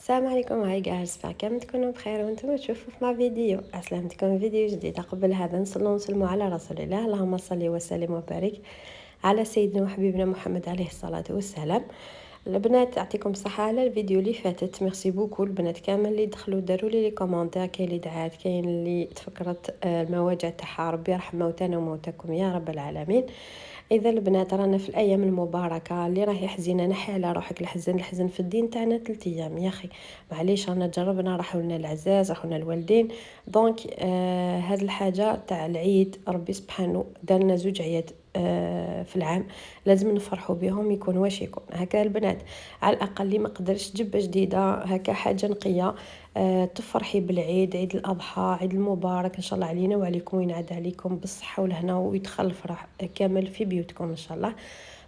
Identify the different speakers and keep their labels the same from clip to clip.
Speaker 1: السلام عليكم. هاي جالس كامل تكونوا بخير وانتم تشوفوا في فيديو. اسلامتكم فيديو جديد. قبل هذا نسلموا على رسول الله، اللهم صل وسلم وبارك على سيدنا وحبيبنا محمد عليه الصلاة والسلام. البنات يعطيكم الصحة على الفيديو اللي فاتت، ميرسي بوكو البنات كامل اللي دخلوا داروا لي كومونتير، كاين اللي دعات، كاين اللي تفكرت المواجع تاعها. ربي يرحم موتانا وموتاكم يا رب العالمين. اذا البنات رانا في الايام المباركه، اللي راهي حزينه نحي على روحك الحزن في الدين تاعنا 3 ايام يا اخي. معليش رانا جربنا، راحوا لنا العزاز، راحوا لنا الوالدين. دونك هذه الحاجه تاع العيد ربي سبحانه دارنا 2 عياد في العام، لازم نفرحوا بهم يكون واش يكون هكا البنات. على الاقل اللي ما قدرش جبه جديده هكا حاجه نقيه، تفرحي بالعيد، عيد الاضحى، عيد المبارك ان شاء الله علينا وعليكم، وينعاد عليكم بالصحه والهنا، ويدخل الفرح كامل في بيوتكم ان شاء الله.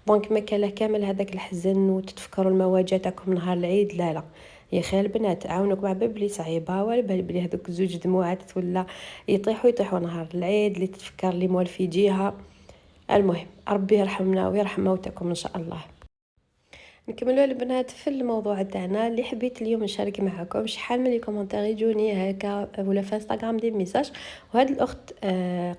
Speaker 1: دونك ما كان كامل هذاك الحزن وتتفكروا المواجع تاعكم نهار العيد، لا لا يا خير البنات، عاونك مع بلي صعيبه، ولا بلي هذوك 2 دموعات ولا يطيحوا نهار العيد اللي تتفكر اللي موال في جهه. المهم ربي يرحمنا ويرحم موتكم ان شاء الله. نكملوا البنات في الموضوع تاعنا اللي حبيت اليوم نشارك معكم. شحال من لي كومونتير يجوني هكا ولا في انستغرام دي ميساج، وهاد الاخت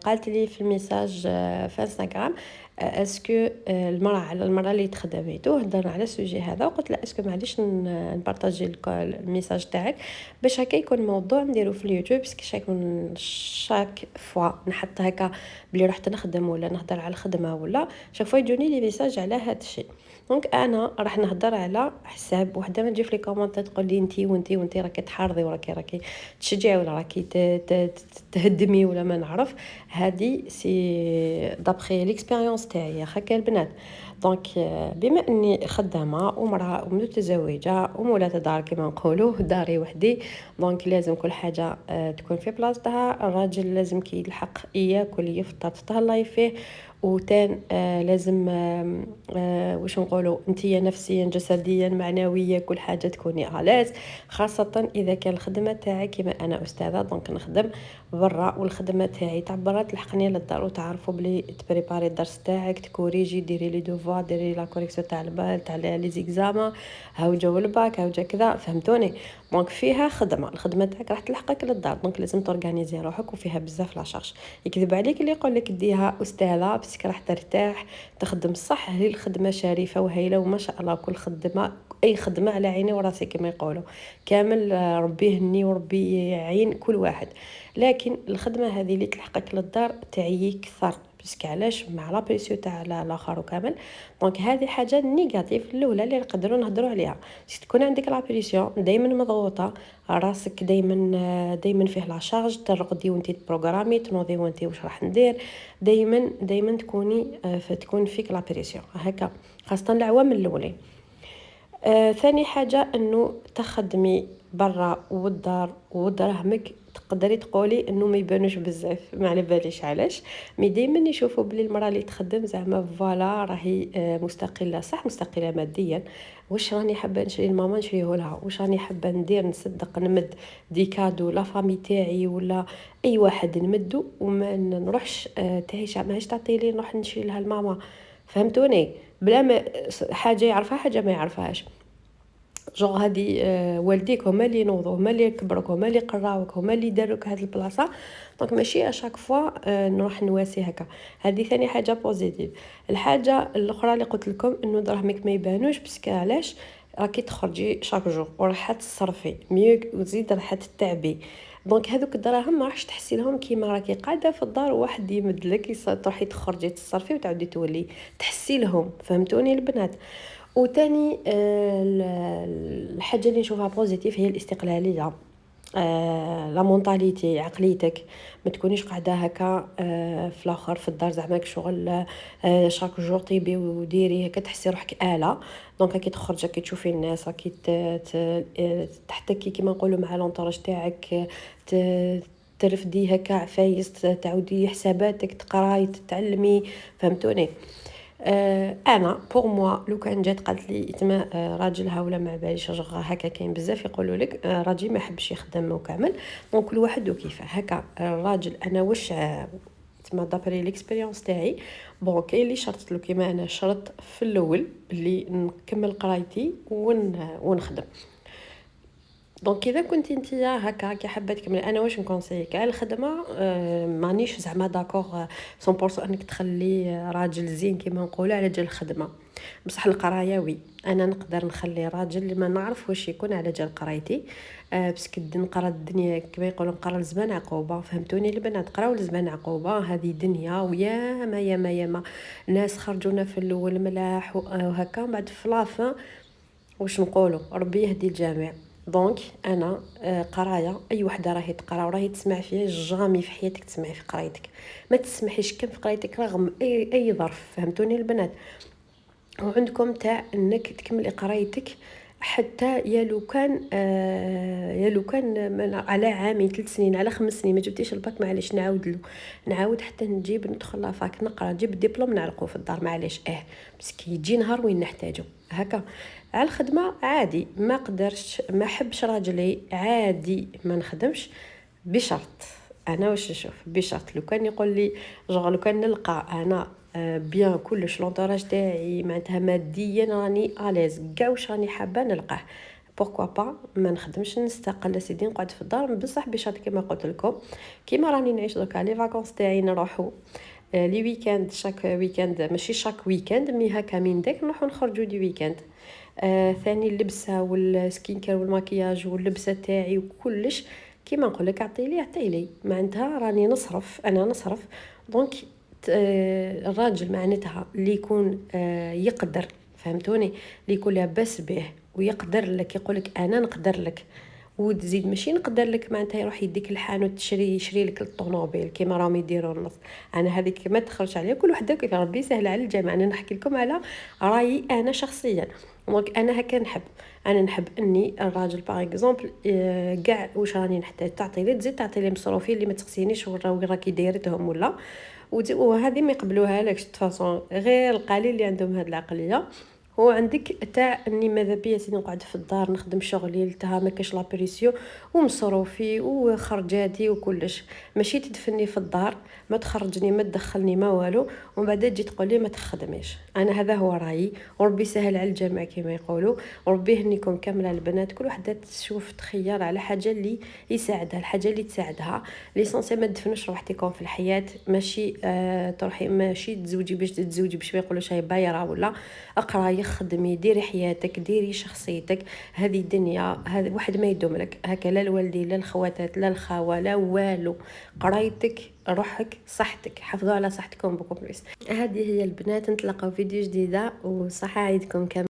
Speaker 1: قالت لي في الميساج في انستغرام اسكو المراه على المراه اللي تخدميتو، هضرنا على السوجي هذا، وقلت لها اسكو معليش نبارطاجي الميساج تاعك باش هكا يكون موضوع نديرو في اليوتيوب، باسكو شاك فوا نحط هكا بلي رحت نخدم ولا نهضر على الخدمه، ولا شاك فوا يجوني لي ميساج على هذا الشيء. دونك انا راح نهضر على حساب وحده، ما تجي في لي كومونت تقول لي انتي راكي تحارضي وراكي تشجعي ولا راكي تهدمي ولا ما نعرف. هذه سي دابخي ليكسبيريونس تاعي هكا البنات. دونك بما اني خدامه ومراه ومتزوجه ومولات دار كما نقولوا داري وحدي، دونك لازم كل حاجه تكون في بلاصتها. الراجل لازم كي يلحق ياكل يفطر تهلاي فيه، وتان لازم واش نقولوا انتيا نفسيا جسديا معنويا كل حاجه تكوني علاز، خاصه اذا كان الخدمه تاعك كما انا استاذه دونك نخدم برا، والخدمه تاعي تاع برا تلحقني للدار، وتعرفوا بلي تبريباري الدرس تاعك، تكوريجي، ديري لي دوفوار، ديري لا كوريكسيون تاع البال تاع لي زيكزاما، هاو جاو الباك هاو جا كذا، فهمتوني. دونك فيها خدمه، الخدمه تاعك راح تلحقك للدار، دونك لازم تورغانيزي روحك، وفيها بزاف لا شارج. يكذب عليك اللي يقول لك ديها استاذه بس راح ترتاح تخدم صح، هي الخدمه شريفه وهيله وما شاء الله. كل خدمه، اي خدمه على عيني وراسي كما يقولوا كامل، ربي يهني وربي يعين كل واحد. لكن الخدمه هذه اللي تلحقك للدار تعيي كثر، باسكو علاش مع لا بريسيو تاع الاخر وكامل. دونك هذه حاجه نيجاتيف الاولى اللي نقدروا نهضروا عليها. تكون عندك لا بريسيون دائما مضغوطه، راسك دائما فيه لا شارج، ترقدي وانت تبروغرامي، تنوضي وانت واش راح ندير، دائما تكوني تكون فيك لا بريسيون هكا، خاصه العوامل الاولين. ثاني حاجه انه تخدمي برا والدار ودراهمك تقدري تقولي انه ما يبانوش بزاف، ما على باليش علاش، مي دائما يشوفوا بلي المراه اللي تخدم زعما فوالا راهي مستقله، صح مستقله ماديا. واش راني حابه نشري لماما نشريه لها، واش راني حابه ندير نصدق نمد دي كادو لا فامي تاعي ولا اي واحد نمدو، وما نروحش تعيش ماهيش تعطيلي نروح نشري لها لماما، فهمتوني؟ بلا ما حاجه يعرفها حاجه ما يعرفهاش. جوغ هادي والديك هما اللي نوضوا، هما اللي كبروك، هما اللي قراوك، هما اللي داروك هاد البلاصه، دونك ماشي اشاك فوا نروح نواسي هكا. هذه ثاني حاجه بوزيتيف. الحاجه الاخرى اللي قلت لكم انه دراهمك ما يبانوش، باسكو علاش راكي تخرجي شاك جور وراح تصرفي ميو وزيد راح تتعبي، دونك هذوك الدراهم ما راحش تحسي لهم كيما راكي قاعده في الدار وواحد يمد لك تروحي تخرجي تصرفي وتعودي تولي تحسي لهم، فهمتوني البنات؟ وتاني الحاجه اللي نشوفها بوزيتيف هي الاستقلاليه، لا مونطاليتي، عقليتك ما تكونيش قاعده هكا في الاخر في الدار زعما شغل شاك جور طيبي وديري هكا تحسي روحك آلة. دونك كي تخرجي كي تشوفي الناس راكي تحتكي كيما نقولوا مع لونطوراج تاعك، ترفدي هكا عفايس، تعودي حساباتك، تقراي تتعلمي، فهمتوني؟ انا بوغ موا لو كان جات قالت لي تما راجلها ولا ما باليش هكا، كاين بزاف يقولوا لك راجل ما يحبش يخدم وكامل، دونك كل واحد وكيفه هكا. الراجل انا واش تما دابري ليكسبيريونس تاعي، بون كاين اللي شرطت له كيما انا شرط في الاول اللي نكمل قرايتي ونخدم. دونك اذا كنت انت هكا كي حابه تكملي، انا واش نكونسيك على الخدمه. مانيش زعما داكوغ 100% انك تخلي راجل زين كيما نقولوا على جال الخدمه. بصح القرايه وي، انا نقدر نخلي راجل اللي ما نعرف واش يكون على جال قرايتي. باسكو نقرا الدنيا كما يقولوا، نقرا الزمان عقوبه، فهمتوني البنات؟ قراو الزمان عقوبه، هذه دنيا ويا ما يا ما يا ما ناس خرجونا في الاول ملاح وهكا، بعد في لافان واش نقولوا، ربي يهدي الجميع. دونك انا قرايه، اي وحده راهي تقرا وراهي تسمع فيها، جامي في حياتك تسمعي في قرايتك، ما تسمحيش كم في قرايتك رغم اي ظرف، فهمتوني البنات؟ وعندكم تاع انك تكملي قرايتك حتى يا لو كان على عامين 3 سنين على 5 سنين ما جبتيش الباك، معليش نعاود حتى نجيب ندخل لافاك نقرا، نجيب الدبلوم نعلقوه في الدار، معليش بس كي يجي نهار وين نحتاجه هكا. على الخدمه عادي، ما قدرش ما حبش راجلي عادي ما نخدمش، بشرط انا واش نشوف، بشرط لو كان يقول لي لو كان نلقى انا بيان كلش لونطوراج تاعي معناتها ماديا راني اليز كاع واش راني حابه نلقاه، بوركوا با ما نخدمش، نستقل سيدي نقعد في الدار. بصح بشرط كما قلت لكم، كيما راني نعيش دوكا لي فاكونس تاعي نروحوا لي ويكاند، شاك ويكاند ماشي شاك ويكاند مي هكا من داك نروحوا نخرجوا دي ويكاند. ثاني اللبسه والسكين كير والماكياج واللبسه تاعي وكلش كيما نقول لك، عطيلي معناتها راني نصرف، انا نصرف. دونك الراجل معناتها اللي يكون يقدر، فهمتوني؟ اللي يكون لاباس به ويقدر لك، يقول لك انا نقدر لك، وتزيد ماشي نقدر لك معناتها يروح يديك الحانوت يشري لك الطوموبيل كيما راهم يديروا النص. انا هذيك ما تخرج عليا، كل وحده كيف ربي سهل على الجميع. انا نحكي لكم على رايي انا شخصيا. دونك انا هكا نحب اني الراجل باغ اكزومبل كاع واش راني نحتاج تعطي لي، تزيد تعطي لي مصروفي اللي ما تخصينيش وين راكي دايرتهم ولا، وهذه ما يقبلوها لكش تفاصون، غير القليل اللي عندهم هذه العقليه. هو عندك تاع اني ماذا بيا سيدي نقعد في الدار نخدم شغلي لتها ما كاش لابريسيو ومصروفي وخرجاتي وكلش، ماشي تدفني في الدار، ما تخرجني ما تدخلني ما والو، ومن بعد تجي تقول لي ما تخدميش. انا هذا هو رايي، وربي سهل على الجميع كما يقولوا، وربي يهنيكم كامله البنات. كل وحده تشوف تخير على حاجه اللي يساعدها، الحاجه اللي تساعدها. ليسونسيال ما تدفنوش روحتكم في الحياه، ماشي تروحي ماشي تزوجي باش تتزوجي باش ما يقولوش هاي بايره ولا. اقراي، خدمي، ديري حياتك، ديري شخصيتك، هذه الدنيا هذا واحد ما يدوم لك هكا، لا الوالدين لا الخواتات لا الخاوه لا والو. قرايتك، روحك، صحتك، حافظوا على صحتكم بكم بليس. هذه هي البنات، نتلاقاو فيديو جديده وصحه عيدكم كامل.